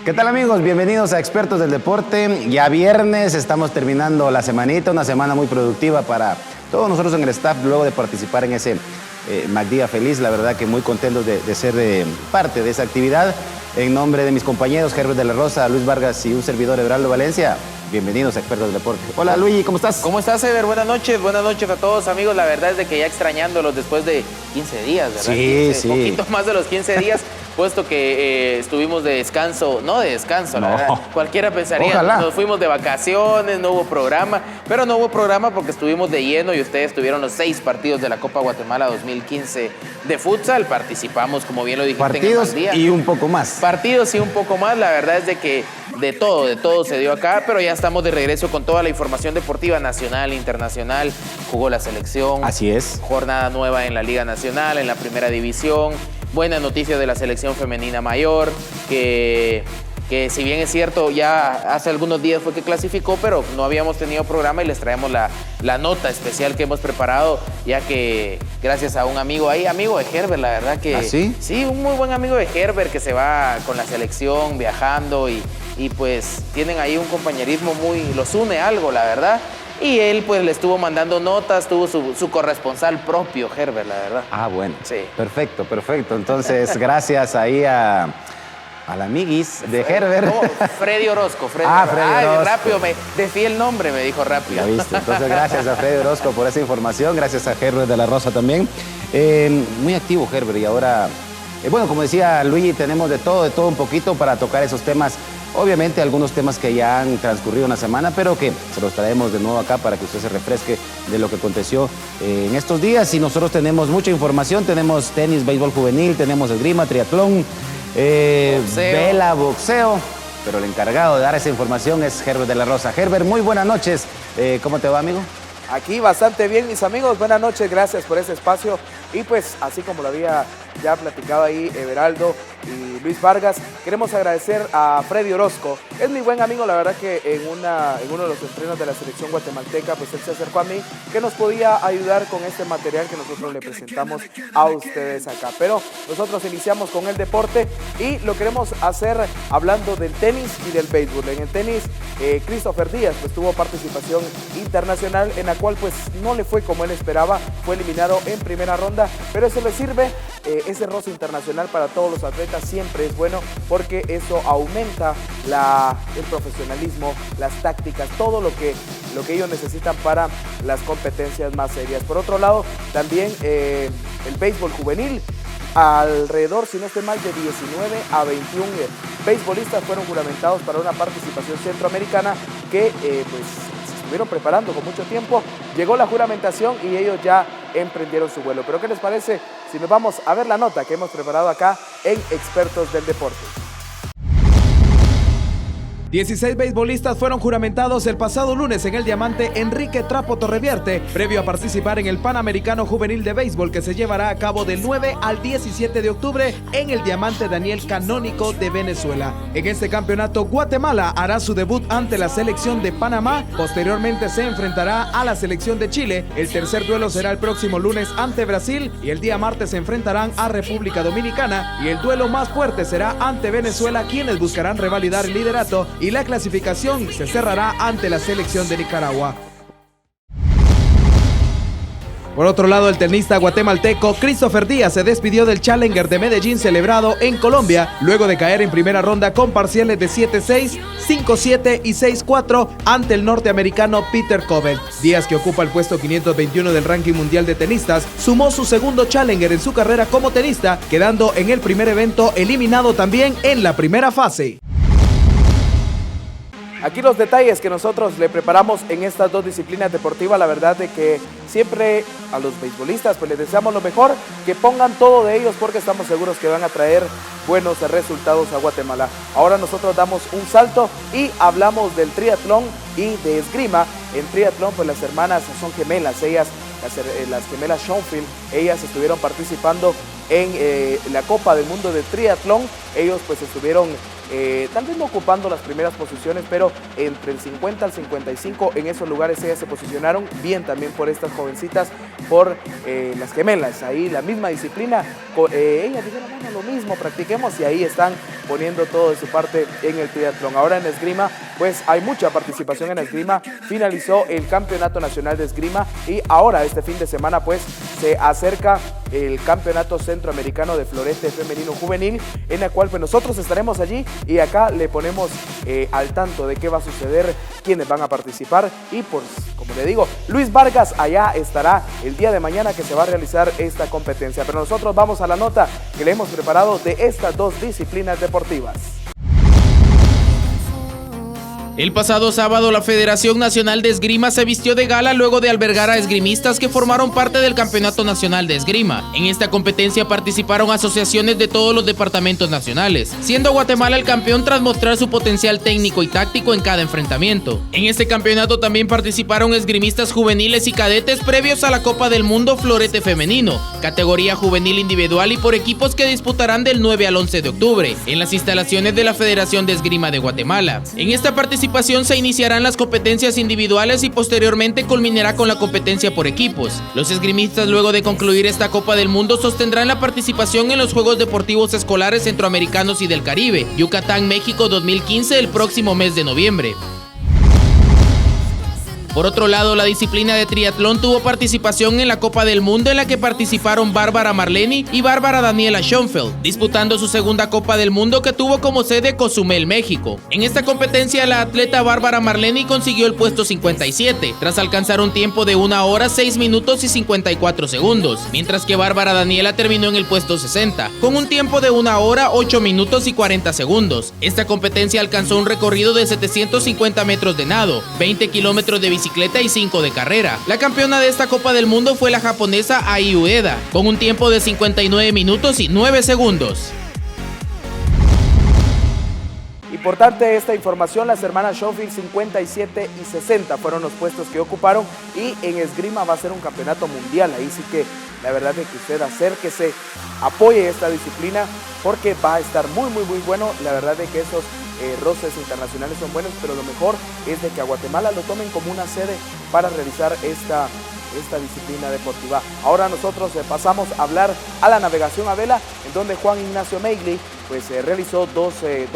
¿Qué tal, amigos? Bienvenidos a Expertos del Deporte. Ya viernes, estamos terminando la semanita, una semana muy productiva para todos nosotros en el staff, luego de participar en ese MacDía Feliz. La verdad que muy contentos de ser parte de esa actividad. En nombre de mis compañeros Herbert de la Rosa, Luis Vargas y un servidor, Everaldo Valencia, bienvenidos a Expertos del Deporte. Hola, Luigi, ¿cómo estás? ¿Cómo estás, Ever? Buenas noches a todos, amigos. La verdad es de que ya extrañándolos después de 15 días, ¿verdad? Sí, sí. Un poquito más de los 15 días, puesto que estuvimos de descanso, no de descanso, la verdad. Cualquiera pensaría, ojalá. Nos fuimos de vacaciones, no hubo programa, pero no hubo programa porque estuvimos de lleno y ustedes tuvieron los 6 partidos de la Copa Guatemala 2015 de futsal. Participamos, como bien lo dijiste, partidos en el día. Y un poco más. Partidos y un poco más. La verdad es de que de todo se dio acá, pero ya estamos de regreso con toda la información deportiva nacional, internacional. Jugó la selección. Así es. Jornada nueva en la Liga Nacional, en la Primera División. Buena noticia de la selección femenina mayor, que si bien es cierto, ya hace algunos días fue que clasificó, pero no habíamos tenido programa y les traemos la nota especial que hemos preparado, ya que gracias a un amigo ahí, amigo de Herbert, la verdad que... ¿Ah, sí? Sí, un muy buen amigo de Herbert que se va con la selección viajando y pues tienen ahí un compañerismo los une algo, la verdad. Y él pues le estuvo mandando notas, tuvo su corresponsal propio, Herbert, la verdad. Ah, bueno. Sí. Perfecto. Entonces, gracias ahí al amiguis de Herbert. No, Freddy Orozco. Freddy Orozco. Rápido, me decía el nombre, me dijo rápido. Ya viste. Entonces, gracias a Freddy Orozco por esa información. Gracias a Herbert de la Rosa también. Muy activo Herbert y ahora, bueno, como decía Luigi, tenemos de todo un poquito para tocar esos temas. Obviamente algunos temas que ya han transcurrido una semana, pero que se los traemos de nuevo acá para que usted se refresque de lo que aconteció en estos días. Y nosotros tenemos mucha información, tenemos tenis, béisbol juvenil, tenemos esgrima, triatlón, vela, boxeo, pero el encargado de dar esa información es Herbert de la Rosa. Herbert, muy buenas noches. ¿Cómo te va, amigo? Aquí bastante bien, mis amigos. Buenas noches, gracias por ese espacio. Y pues, así como lo había ya platicado ahí Everaldo y Luis Vargas, queremos agradecer a Freddy Orozco. Es mi buen amigo, la verdad que en uno de los entrenos de la selección guatemalteca, pues él se acercó a mí, que nos podía ayudar con este material que nosotros le presentamos a ustedes acá. Pero nosotros iniciamos con el deporte y lo queremos hacer hablando del tenis y del béisbol. En el tenis, Christopher Díaz pues tuvo participación internacional en la cual pues no le fue como él esperaba, fue eliminado en primera ronda, pero eso le sirve, ese roce internacional para todos los atletas siempre es bueno porque eso aumenta el profesionalismo, las tácticas, todo lo que ellos necesitan para las competencias más serias. Por otro lado, también el béisbol juvenil, alrededor, si no estoy mal, de 19 a 21 beisbolistas fueron juramentados para una participación centroamericana que pues estuvieron preparando con mucho tiempo. Llegó la juramentación y ellos ya emprendieron su vuelo. Pero ¿qué les parece si nos vamos a ver la nota que hemos preparado acá en Expertos del Deporte? 16 beisbolistas fueron juramentados el pasado lunes en el Diamante Enrique Trapo Torrevierte, previo a participar en el Panamericano Juvenil de Béisbol que se llevará a cabo del 9 al 17 de octubre en el Diamante Daniel Canónico de Venezuela. En este campeonato, Guatemala hará su debut ante la selección de Panamá, posteriormente se enfrentará a la selección de Chile, el tercer duelo será el próximo lunes ante Brasil y el día martes se enfrentarán a República Dominicana y el duelo más fuerte será ante Venezuela, quienes buscarán revalidar el liderato y la clasificación se cerrará ante la selección de Nicaragua. Por otro lado, el tenista guatemalteco Christopher Díaz se despidió del Challenger de Medellín celebrado en Colombia, luego de caer en primera ronda con parciales de 7-6, 5-7 y 6-4 ante el norteamericano Peter Kovel. Díaz, que ocupa el puesto 521 del ranking mundial de tenistas, sumó su segundo Challenger en su carrera como tenista, quedando en el primer evento eliminado también en la primera fase. Aquí los detalles que nosotros le preparamos en estas dos disciplinas deportivas. La verdad de que siempre a los beisbolistas pues les deseamos lo mejor, que pongan todo de ellos porque estamos seguros que van a traer buenos resultados a Guatemala. Ahora nosotros damos un salto y hablamos del triatlón y de esgrima. En triatlón pues las hermanas son gemelas, las gemelas Schoenfield, ellas estuvieron participando en la Copa del Mundo de Triatlón. Ellos pues estuvieron tal vez no ocupando las primeras posiciones, pero entre el 50 al 55 en esos lugares ellas se posicionaron bien también por estas jovencitas, por las gemelas, ahí la misma disciplina, ellas dijeron, bueno, lo mismo, practiquemos, y ahí están poniendo todo de su parte en el triatlón. Ahora en esgrima, pues hay mucha participación en esgrima, finalizó el Campeonato Nacional de Esgrima y ahora este fin de semana pues se acerca el Campeonato Centroamericano de Florete Femenino Juvenil, en la cual pues nosotros estaremos allí y acá le ponemos al tanto de qué va a suceder, quiénes van a participar y pues como le digo, Luis Vargas allá estará el día de mañana que se va a realizar esta competencia. Pero nosotros vamos a la nota que le hemos preparado de estas dos disciplinas deportivas. El pasado sábado, la Federación Nacional de Esgrima se vistió de gala luego de albergar a esgrimistas que formaron parte del Campeonato Nacional de Esgrima. En esta competencia participaron asociaciones de todos los departamentos nacionales, siendo Guatemala el campeón tras mostrar su potencial técnico y táctico en cada enfrentamiento. En este campeonato también participaron esgrimistas juveniles y cadetes previos a la Copa del Mundo Florete Femenino, categoría juvenil individual y por equipos que disputarán del 9 al 11 de octubre, en las instalaciones de la Federación de Esgrima de Guatemala. En esta participación se iniciarán las competencias individuales y posteriormente culminará con la competencia por equipos. Los esgrimistas, luego de concluir esta Copa del Mundo, sostendrán la participación en los Juegos Deportivos Escolares Centroamericanos y del Caribe, Yucatán, México 2015, el próximo mes de noviembre. Por otro lado, la disciplina de triatlón tuvo participación en la Copa del Mundo, en la que participaron Bárbara Marleni y Bárbara Daniela Schoenfeld, disputando su segunda Copa del Mundo que tuvo como sede Cozumel, México. En esta competencia, la atleta Bárbara Marleni consiguió el puesto 57, tras alcanzar un tiempo de 1 hora, 6 minutos y 54 segundos, mientras que Bárbara Daniela terminó en el puesto 60, con un tiempo de 1 hora, 8 minutos y 40 segundos. Esta competencia alcanzó un recorrido de 750 metros de nado, 20 kilómetros de bicicleta y 5 de carrera. La campeona de esta Copa del Mundo fue la japonesa Ai Ueda, con un tiempo de 59 minutos y 9 segundos. Importante esta información, las hermanas Schoenfeld 57 y 60 fueron los puestos que ocuparon y en esgrima va a ser un campeonato mundial. Ahí sí que la verdad es que usted acérquese, apoye esta disciplina porque va a estar muy bueno. La verdad es que esos roces internacionales son buenos, pero lo mejor es de que a Guatemala lo tomen como una sede para realizar esta disciplina deportiva. Ahora nosotros pasamos a hablar a la navegación a vela, en donde Juan Ignacio Meigli pues realizó 12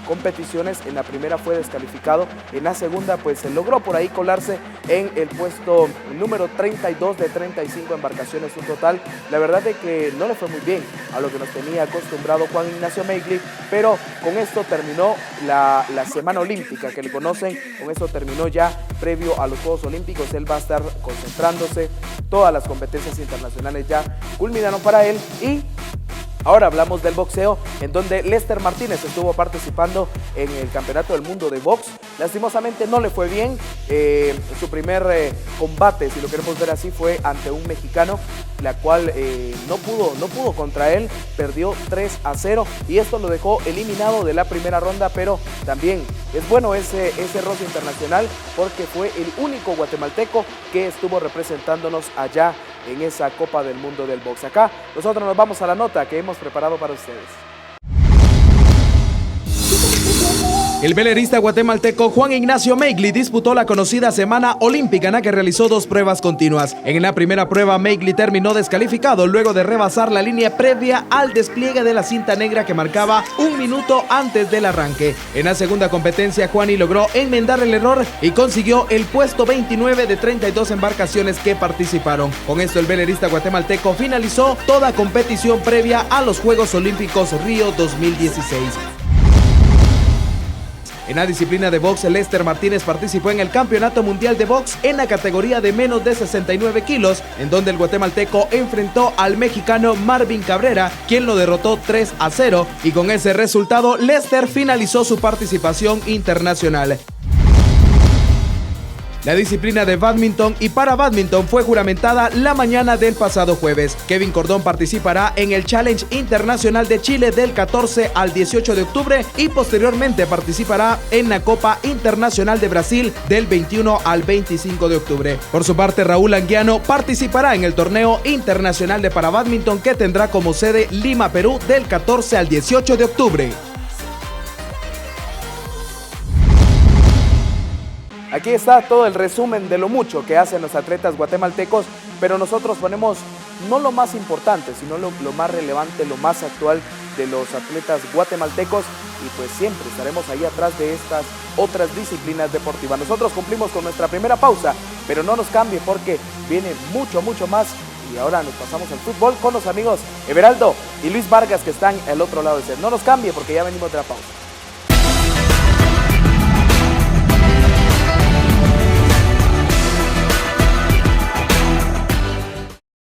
competiciones. En la primera fue descalificado, en la segunda pues logró por ahí colarse en el puesto número 32 de 35 embarcaciones en total. La verdad es que no le fue muy bien a lo que nos tenía acostumbrado Juan Ignacio Meigli, pero con esto terminó la semana olímpica que le conocen, con esto terminó ya previo a los Juegos Olímpicos. Él va a estar concentrándose, todas las competencias internacionales ya culminaron para él. Y ahora hablamos del boxeo, en donde Lester Martínez estuvo participando en el Campeonato del Mundo de Box. Lastimosamente no le fue bien. Su primer combate, si lo queremos ver así, fue ante un mexicano, la cual no pudo contra él, perdió 3-0 y esto lo dejó eliminado de la primera ronda. Pero también es bueno ese roce internacional porque fue el único guatemalteco que estuvo representándonos allá en esa Copa del Mundo del Box. Acá nosotros nos vamos a la nota que hemos preparado para ustedes. El velerista guatemalteco Juan Ignacio Meigli disputó la conocida Semana Olímpica en la que realizó 2 pruebas continuas. En la primera prueba, Meigli terminó descalificado luego de rebasar la línea previa al despliegue de la cinta negra que marcaba 1 minuto antes del arranque. En la segunda competencia, Juani logró enmendar el error y consiguió el puesto 29 de 32 embarcaciones que participaron. Con esto, el velerista guatemalteco finalizó toda competición previa a los Juegos Olímpicos Río 2016. En la disciplina de box, Lester Martínez participó en el Campeonato Mundial de Box en la categoría de menos de 69 kilos, en donde el guatemalteco enfrentó al mexicano Marvin Cabrera, quien lo derrotó 3-0, y con ese resultado Lester finalizó su participación internacional. La disciplina de bádminton y para bádminton fue juramentada la mañana del pasado jueves. Kevin Cordón participará en el Challenge Internacional de Chile del 14 al 18 de octubre y posteriormente participará en la Copa Internacional de Brasil del 21 al 25 de octubre. Por su parte, Raúl Anguiano participará en el Torneo Internacional de para bádminton que tendrá como sede Lima, Perú del 14 al 18 de octubre. Aquí está todo el resumen de lo mucho que hacen los atletas guatemaltecos, pero nosotros ponemos no lo más importante, sino lo más relevante, lo más actual de los atletas guatemaltecos, y pues siempre estaremos ahí atrás de estas otras disciplinas deportivas. Nosotros cumplimos con nuestra primera pausa, pero no nos cambie porque viene mucho, mucho más. Y ahora nos pasamos al fútbol con los amigos Everaldo y Luis Vargas, que están al otro lado del set. No nos cambie porque ya venimos de la pausa.